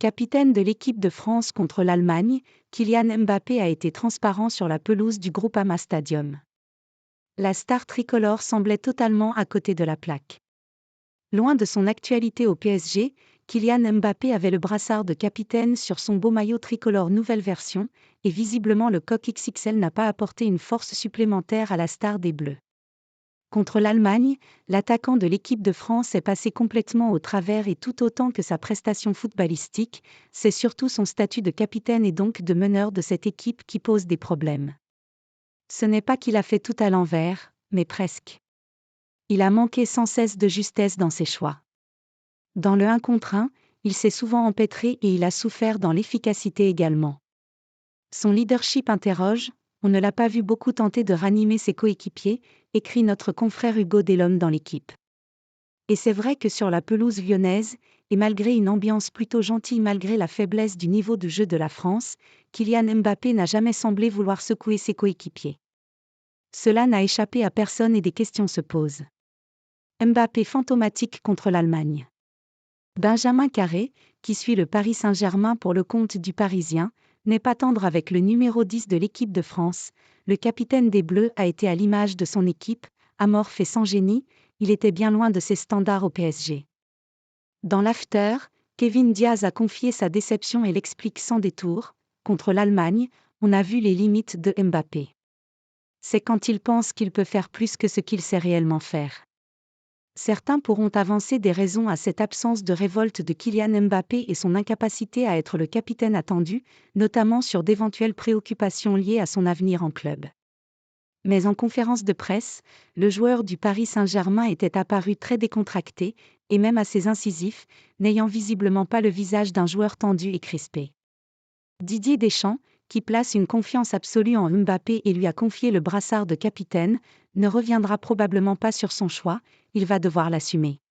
Capitaine de l'équipe de France contre l'Allemagne, Kylian Mbappé a été transparent sur la pelouse du Groupama Stadium. La star tricolore semblait totalement à côté de la plaque. Loin de son actualité au PSG, Kylian Mbappé avait le brassard de capitaine sur son beau maillot tricolore nouvelle version, et visiblement le coq XXL n'a pas apporté une force supplémentaire à la star des Bleus. Contre l'Allemagne, l'attaquant de l'équipe de France est passé complètement au travers et tout autant que sa prestation footballistique, c'est surtout son statut de capitaine et donc de meneur de cette équipe qui pose des problèmes. Ce n'est pas qu'il a fait tout à l'envers, mais presque. Il a manqué sans cesse de justesse dans ses choix. Dans le 1 contre 1, il s'est souvent empêtré et il a souffert dans l'efficacité également. Son leadership interroge, on ne l'a pas vu beaucoup tenter de ranimer ses coéquipiers, écrit notre confrère Hugo Delhomme dans l'équipe. Et c'est vrai que sur la pelouse lyonnaise, et malgré une ambiance plutôt gentille malgré la faiblesse du niveau de jeu de la France, Kylian Mbappé n'a jamais semblé vouloir secouer ses coéquipiers. Cela n'a échappé à personne et des questions se posent. Mbappé fantomatique contre l'Allemagne. Benjamin Carré, qui suit le Paris Saint-Germain pour le compte du Parisien, n'est pas tendre avec le numéro 10 de l'équipe de France. Le capitaine des Bleus a été à l'image de son équipe, amorphe et sans génie, il était bien loin de ses standards au PSG. Dans l'after, Kevin Diaz a confié sa déception et l'explique sans détour. Contre l'Allemagne, on a vu les limites de Mbappé. C'est quand il pense qu'il peut faire plus que ce qu'il sait réellement faire. Certains pourront avancer des raisons à cette absence de révolte de Kylian Mbappé et son incapacité à être le capitaine attendu, notamment sur d'éventuelles préoccupations liées à son avenir en club. Mais en conférence de presse, le joueur du Paris Saint-Germain était apparu très décontracté, et même assez incisif, n'ayant visiblement pas le visage d'un joueur tendu et crispé. Didier Deschamps, qui place une confiance absolue en Mbappé et lui a confié le brassard de capitaine, ne reviendra probablement pas sur son choix, il va devoir l'assumer.